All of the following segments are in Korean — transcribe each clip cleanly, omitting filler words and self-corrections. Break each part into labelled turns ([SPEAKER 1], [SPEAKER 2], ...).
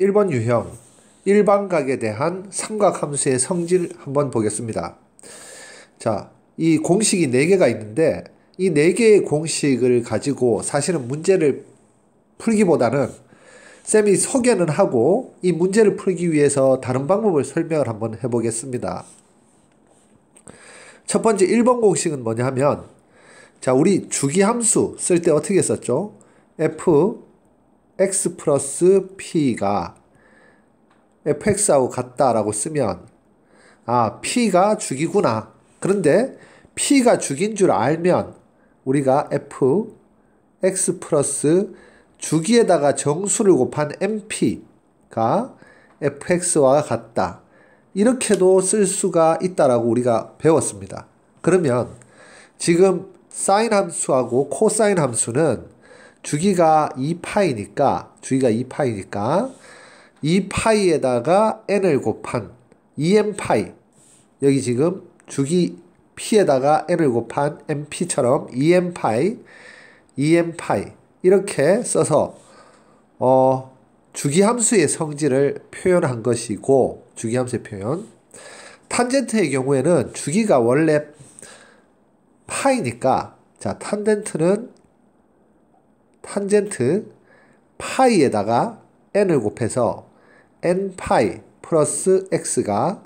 [SPEAKER 1] 1번 유형 일반각에 대한 삼각함수의 성질 한번 보겠습니다. 자, 이 공식이 4개가 있는데 이 4개의 공식을 가지고 사실은 문제를 풀기보다는 쌤이 소개는 하고 이 문제를 풀기 위해서 다른 방법을 설명을 한번 해보겠습니다. 첫 번째 1번 공식은 뭐냐 하면, 자, 우리 주기함수 쓸 때 어떻게 썼죠? fx 플러스 p가 fx하고 같다라고 쓰면, p가 주기구나. 그런데 p가 주기인 줄 알면 우리가 fx 플러스 주기에다가 정수를 곱한 np가 fx와 같다. 이렇게도 쓸 수가 있다라고 우리가 배웠습니다. 그러면 지금 사인 함수하고 코사인 함수는 주기가 2파이니까 2파이에다가 n을 곱한 2n파이, 여기 지금 주기 p에다가 n을 곱한 np처럼 2n파이 이렇게 써서 주기함수의 성질을 표현한 것이고, 주기함수의 표현. 탄젠트의 경우에는 주기가 원래 파이니까, 자, 탄젠트 파이에다가 n을 곱해서 n파이 플러스 x가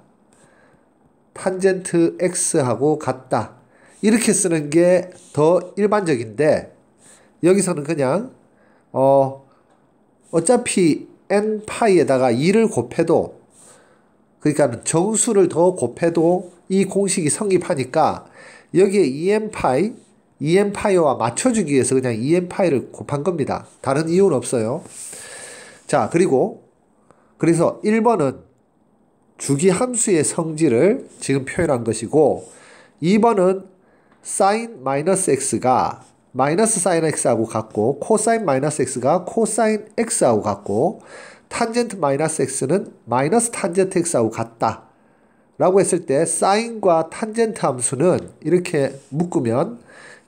[SPEAKER 1] 탄젠트 x하고 같다. 이렇게 쓰는 게 더 일반적인데, 여기서는 그냥 어차피 n파이에다가 2를 곱해도, 그러니까 정수를 더 곱해도 이 공식이 성립하니까 여기에 2n파이와 맞춰주기 위해서 그냥 2n파이를 곱한 겁니다. 다른 이유는 없어요. 자, 그래서 1번은 주기함수의 성질을 지금 표현한 것이고, 2번은 sin x가 마이너스 사인 x하고 같고, 코사인 마이너스 x가 코사인 x하고 같고, 탄젠트 마이너스 x는 마이너스 탄젠트 x하고 같다 라고 했을 때, 사인과 탄젠트 함수는 이렇게 묶으면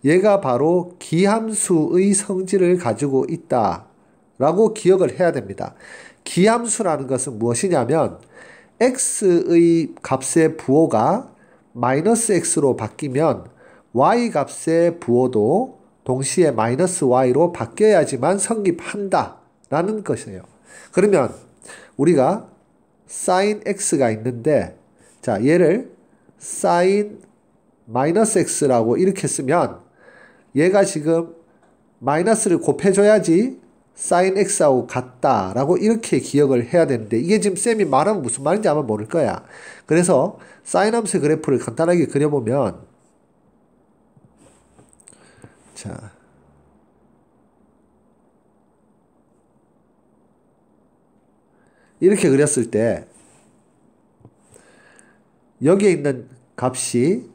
[SPEAKER 1] 얘가 바로 기함수의 성질을 가지고 있다 라고 기억을 해야 됩니다. 기함수라는 것은 무엇이냐면 x의 값의 부호가 마이너스 x로 바뀌면 y 값의 부호도 동시에 마이너스 y로 바뀌어야지만 성립한다 라는 것이에요. 그러면 우리가 sin x가 있는데, 자, 얘를 sin 마이너스 x라고 이렇게 쓰면 얘가 지금 마이너스를 곱해줘야지 sin x하고 같다라고 이렇게 기억을 해야 되는데, 이게 지금 쌤이 말하면 무슨 말인지 아마 모를 거야. 그래서 sin 함수의 그래프를 간단하게 그려보면, 자, 이렇게 그렸을 때 여기에 있는 값이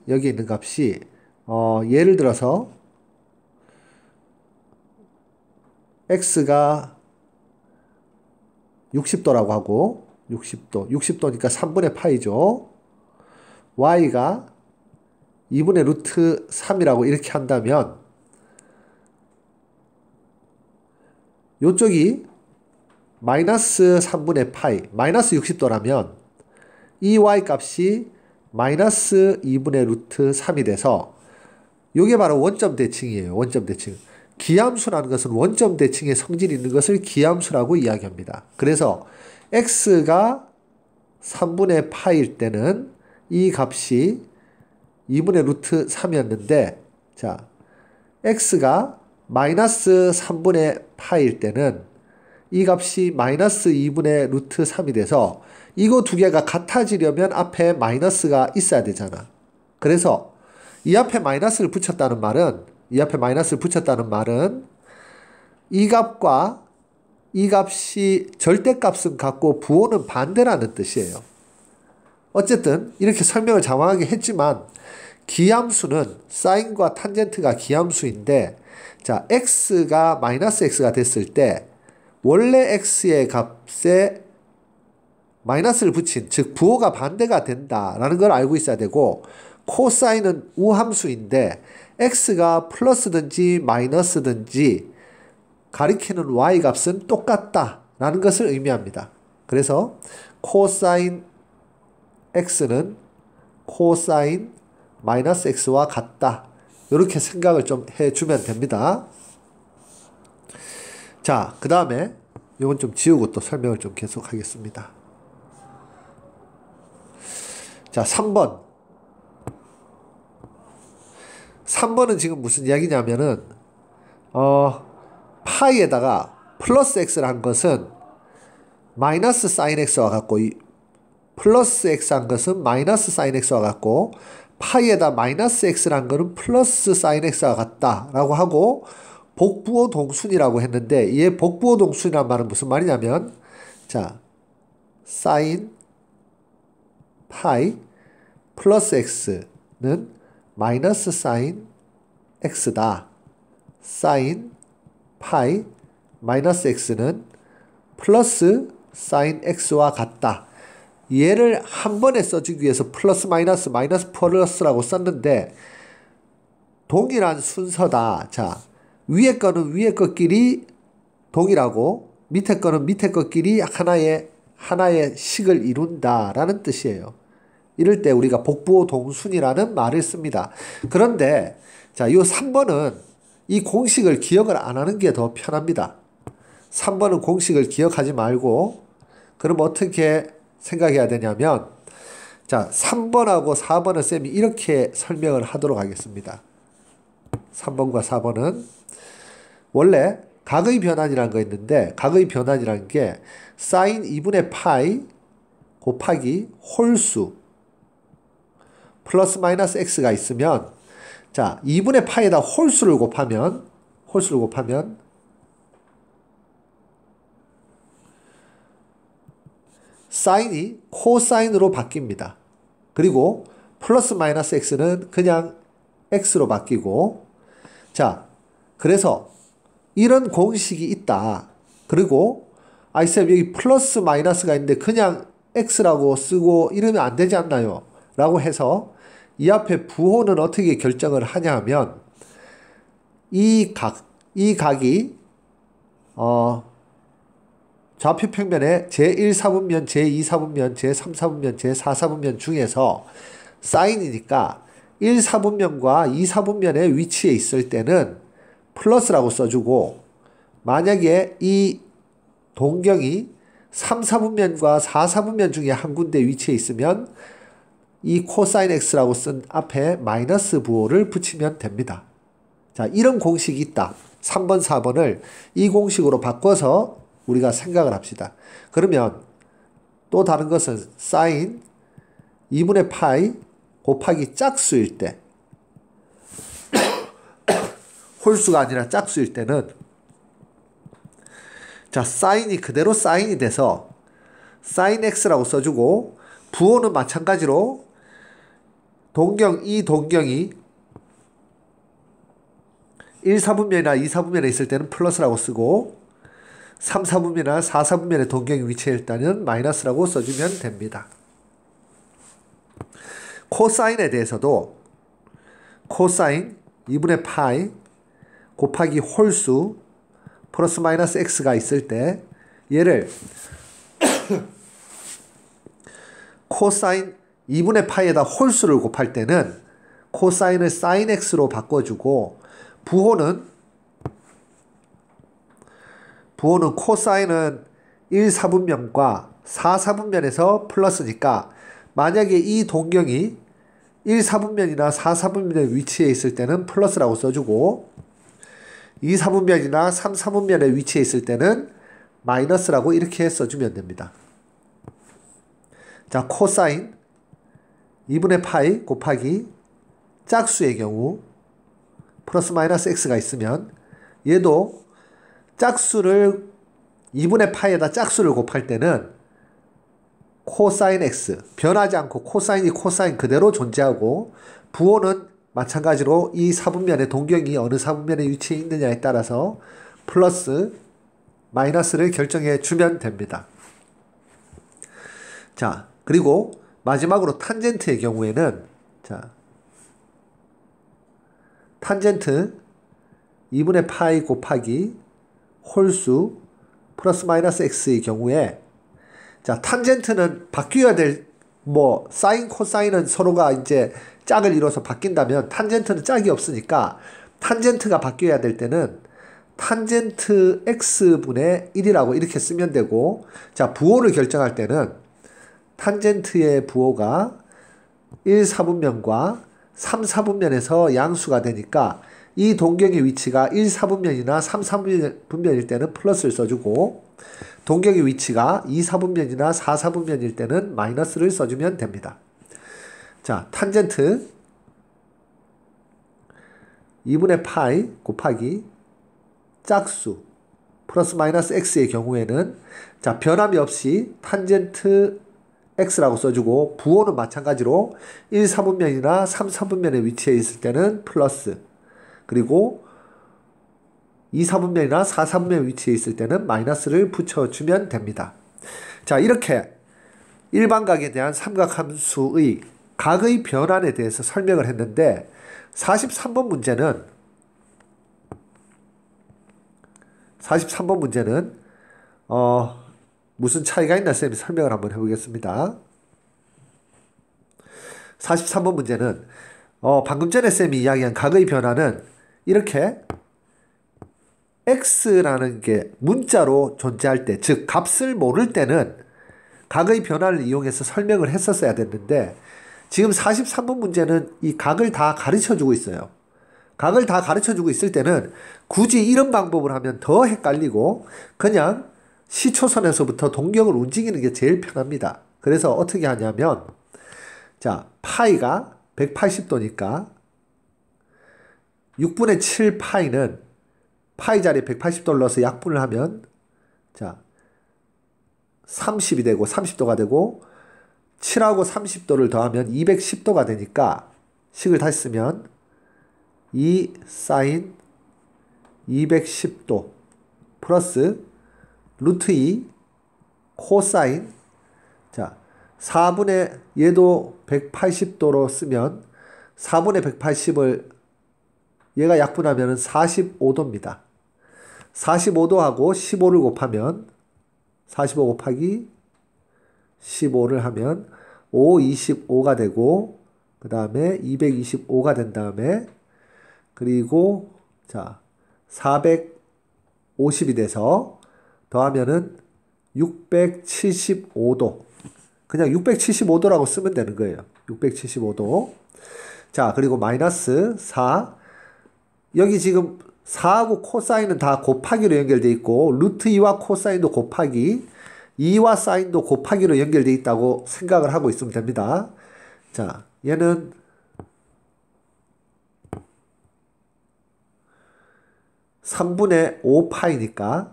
[SPEAKER 1] 예를 들어서 x가 60도라고 하고, 60도니까 3분의 파이죠. y가 2분의 루트 3이라고 이렇게 한다면, 요쪽이 마이너스 3분의 파이, 마이너스 60도라면 이 y 값이 마이너스 2분의 루트 3이 돼서, 이게 바로 원점 대칭이에요. 원점 대칭. 기함수라는 것은 원점 대칭의 성질이 있는 것을 기함수라고 이야기합니다. 그래서 x가 3분의 파일 때는 이 값이 2분의 루트 3이었는데, 자, x가 마이너스 3분의 파일 때는 이 값이 마이너스 2분의 루트 3이 돼서, 이거 두 개가 같아지려면 앞에 마이너스가 있어야 되잖아. 그래서 이 앞에 마이너스를 붙였다는 말은 이 값과 이 값이 절대값은 같고 부호는 반대라는 뜻이에요. 어쨌든 이렇게 설명을 장황하게 했지만, 기함수는 사인과 탄젠트가 기함수인데, 자, x가 마이너스 x가 됐을 때 원래 x의 값에 마이너스를 붙인, 즉 부호가 반대가 된다라는 걸 알고 있어야 되고, 코사인은 우함수인데 x가 플러스든지 마이너스든지 가리키는 y 값은 똑같다라는 것을 의미합니다. 그래서 코사인 x는 코사인 마이너스 x와 같다. 이렇게 생각을 좀 해주면 됩니다. 자, 그 다음에 이건 좀 지우고 또 설명을 좀 계속 하겠습니다. 자, 3번. 3번은 지금 무슨 이야기냐면은 파이에다가 플러스 x를 한 것은 마이너스 사인 x와 같고 플러스 x 한 것은 마이너스 사인 x와 같고 파이에다 마이너스 x를 한 것은 플러스 사인 x와 같다라고 하고 복부호 동순이라고 했는데 이 복부호 동순이란 말은 무슨 말이냐면 자 사인 파이 플러스 x는 마이너스 사인 x다. 사인 파이 마이너스 x는 플러스 사인 x와 같다. 얘를 한 번에 써주기 위해서 플러스 마이너스 마이너스 플러스라고 썼는데 동일한 순서다. 자, 위에 거는 위에 것끼리 동일하고 밑에 거는 밑에 것끼리 하나의 식을 이룬다라는 뜻이에요. 이럴 때 우리가 복부호 동순이라는 말을 씁니다. 그런데 자, 이 3번은 이 공식을 기억을 안 하는 게 더 편합니다. 3번은 공식을 기억하지 말고 그럼 어떻게 생각해야 되냐면 자, 3번하고 4번은 쌤이 이렇게 설명을 하도록 하겠습니다. 3번과 4번은 원래 각의 변환이라는 거 있는데 각의 변환이라는 게 사인 2분의 파이 곱하기 홀수 플러스 마이너스 x가 있으면 자 2분의 파이에다 홀수를 곱하면 사인이 코사인으로 바뀝니다. 그리고 플러스 마이너스 x는 그냥 x로 바뀌고 자 그래서 이런 공식이 있다. 그리고 쌤 여기 플러스 마이너스가 있는데 그냥 x라고 쓰고 이러면 안 되지 않나요? 라고 해서 이 앞에 부호는 어떻게 결정을 하냐 하면 이 각이 좌표 평면의 제1사분면, 제2사분면, 제3사분면, 제4사분면 중에서 사인이니까 1사분면과 2사분면의 위치에 있을 때는 플러스라고 써주고 만약에 이 동경이 3사분면과 4사분면 중에 한 군데 위치에 있으면 이 코사인 x라고 쓴 앞에 마이너스 부호를 붙이면 됩니다. 자, 이런 공식이 있다. 3번, 4번을 이 공식으로 바꿔서 우리가 생각을 합시다. 그러면 또 다른 것은 사인 2분의 파이 곱하기 짝수일 때 홀수가 아니라 짝수일 때는 자 사인이 그대로 사인이 돼서 사인 x라고 써주고 부호는 마찬가지로 이 동경이 1사분면이나 2사분면에 있을 때는 플러스라고 쓰고 3사분면이나 4사분면의 동경이 위치해 있다면 마이너스라고 써주면 됩니다. 코사인에 대해서도 코사인 2분의 파이 곱하기 홀수 플러스 마이너스 x가 있을 때 얘를 코사인 2분의 파이에다 홀수를 곱할 때는 코사인을 사인 x로 바꿔주고 부호는 코사인은 1사분면과 4사분면에서 플러스니까 만약에 이 동경이 1사분면이나 4사분면의 위치에 있을 때는 플러스라고 써주고 2사분면이나 3사분면의 위치에 있을 때는 마이너스라고 이렇게 써주면 됩니다. 자, 코사인 2분의 파이 곱하기 짝수의 경우 플러스 마이너스 x가 있으면 얘도 짝수를 2분의 파이에다 짝수를 곱할 때는 코사인 x 변하지 않고 코사인이 코사인 그대로 존재하고 부호는 마찬가지로 이 사분면의 동경이 어느 사분면에 위치해 있느냐에 따라서 플러스 마이너스를 결정해 주면 됩니다. 자, 그리고 마지막으로 탄젠트의 경우에는 자 탄젠트 2분의 파이 곱하기 홀수 플러스 마이너스 x의 경우에 자, 탄젠트는 바뀌어야 될, 뭐, 사인, 코사인은 서로가 이제 짝을 이뤄서 바뀐다면 탄젠트는 짝이 없으니까 탄젠트가 바뀌어야 될 때는 탄젠트 x분의 1이라고 이렇게 쓰면 되고, 자, 부호를 결정할 때는 탄젠트의 부호가 1, 4분면과 3, 4분면에서 양수가 되니까 이 동경의 위치가 1, 4분면이나 3, 4분면일 때는 플러스를 써주고, 동경의 위치가 2, 4분면이나 4, 4분면일 때는 마이너스를 써주면 됩니다. 자, 탄젠트 2분의 파이 곱하기 짝수 플러스 마이너스 x의 경우에는, 자, 변함이 없이 탄젠트 x라고 써주고, 부호는 마찬가지로 1, 4분면이나 3, 4분면에 위치해 있을 때는 플러스, 그리고 2, 4분면이나 4, 4분면 위치에 있을 때는 마이너스를 붙여주면 됩니다. 자, 이렇게 일반각에 대한 삼각함수의 각의 변환에 대해서 설명을 했는데, 43번 문제는 무슨 차이가 있나 쌤이 설명을 한번 해보겠습니다. 43번 문제는 방금 전에 쌤이 이야기한 각의 변화는 이렇게 x라는 게 문자로 존재할 때, 즉 값을 모를 때는 각의 변화를 이용해서 설명을 했었어야 됐는데, 지금 43번 문제는 이 각을 다 가르쳐주고 있어요. 각을 다 가르쳐주고 있을 때는 굳이 이런 방법을 하면 더 헷갈리고 그냥 시초선에서부터 동경을 움직이는 게 제일 편합니다. 그래서 어떻게 하냐면, 자, 파이가 180도니까 6분의 7 파이는 파이 자리에 180도를 넣어서 약분을 하면, 자, 30이 되고 30도가 되고, 7하고 30도를 더하면 210도가 되니까 식을 다시 쓰면 2 사인 210도 플러스 루트 2 코사인, 자, 4분의 얘도 180도로 쓰면 4분의 180을 얘가 약분하면 45도입니다. 45도하고 15를 곱하면 45 곱하기 15를 하면 5, 25가 되고, 그 다음에 225가 된 다음에, 그리고 자, 450이 돼서 더하면은 675도. 그냥 675도라고 쓰면 되는 거예요. 675도. 자, 그리고 마이너스 4. 여기 지금 4하고 코사인은 다 곱하기로 연결되어 있고, 루트 2와 코사인도 곱하기, 2와 사인도 곱하기로 연결되어 있다고 생각을 하고 있으면 됩니다. 자, 얘는 3분의 5 파이니까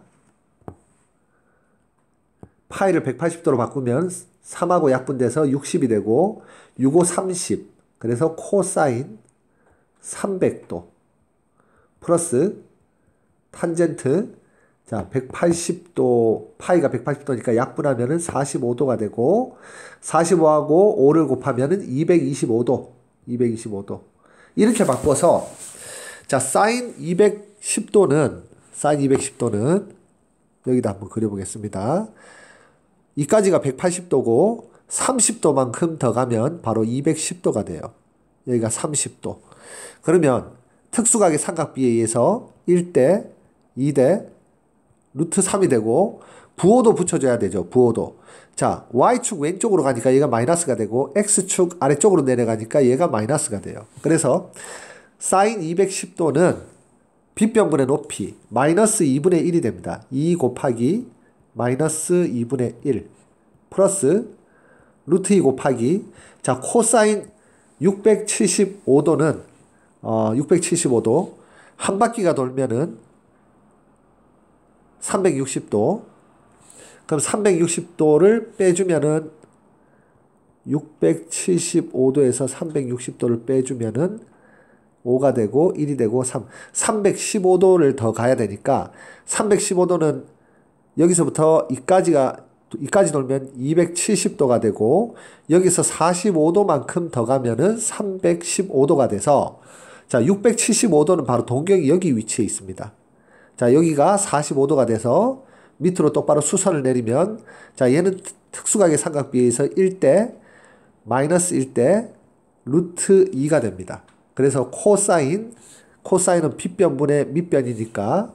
[SPEAKER 1] 파이를 180도로 바꾸면 3하고 약분돼서 60이 되고, 6, 5, 30. 그래서 코사인 300도 플러스 탄젠트, 자, 180도, 파이가 180도니까 약분하면은 45도가 되고, 45하고 5를 곱하면은 225도. 이렇게 바꿔서, 자, 사인 210도는 여기다 한번 그려보겠습니다. 이까지가 180도고 30도만큼 더 가면 바로 210도가 돼요. 여기가 30도. 그러면 특수각의 삼각비에 의해서 1대, 2대, 루트 3이 되고, 부호도 붙여줘야 되죠. 부호도. 자, y축 왼쪽으로 가니까 얘가 마이너스가 되고, x축 아래쪽으로 내려가니까 얘가 마이너스가 돼요. 그래서 사인 210도는 빗변분의 높이 마이너스 2분의 1이 됩니다. 2 곱하기 마이너스 2분의 1 플러스 루트 2 곱하기, 자, 코사인 675도는 675도 한 바퀴가 돌면은 360도. 그럼 360도를 빼주면은 675도에서 360도를 빼주면은 5가 되고 1이 되고 315도를 더 가야 되니까, 315도는 여기서부터 이까지 돌면 270도가 되고, 여기서 45도만큼 더 가면은 315도가 돼서, 자, 675도는 바로 동경이 여기 위치해 있습니다. 자, 여기가 45도가 돼서 밑으로 똑바로 수선을 내리면, 자, 얘는 특수각의 삼각비에서 1대 마이너스 1대 루트 2가 됩니다. 그래서 코사인은 빗변분의 밑변이니까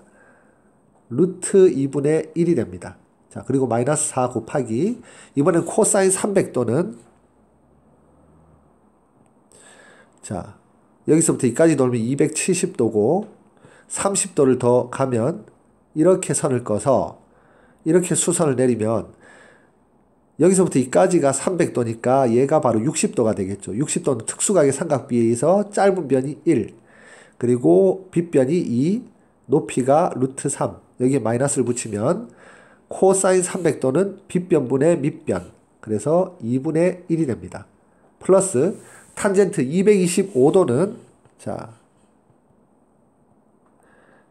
[SPEAKER 1] 루트 2분의 1이 됩니다. 자, 그리고 마이너스 4 곱하기 이번엔 코사인 300도는 자, 여기서부터 여기까지 돌면 270도고 30도를 더 가면 이렇게 선을 꺼서 이렇게 수선을 내리면 여기서부터 여기까지가 300도니까 얘가 바로 60도가 되겠죠. 60도는 특수각의 삼각비에 의해서 짧은 변이 1, 그리고 빗변이 2, 높이가 루트 3. 여기에 마이너스를 붙이면 코사인 300도는 빗변분의 밑변. 그래서 2분의 1이 됩니다. 플러스 탄젠트 225도는 자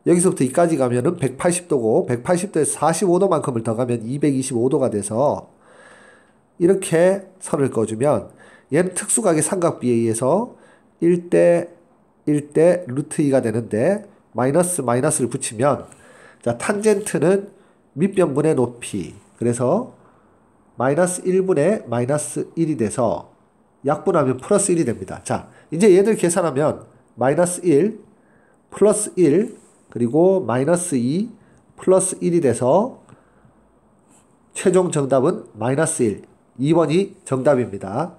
[SPEAKER 1] 여기서부터 여기까지 가면은 180도고 180도에서 45도만큼을 더 가면 225도가 돼서 이렇게 선을 그어주면 얘는 특수각의 삼각비에 의해서 1대 루트 2가 되는데 마이너스를 붙이면 자 탄젠트는 밑변분의 높이 그래서 마이너스 1분의 마이너스 1이 돼서 약분하면 플러스 1이 됩니다. 자 이제 얘들 계산하면 마이너스 1 플러스 1 그리고 마이너스 2 플러스 1이 돼서 최종 정답은 마이너스 1 2번이 정답입니다.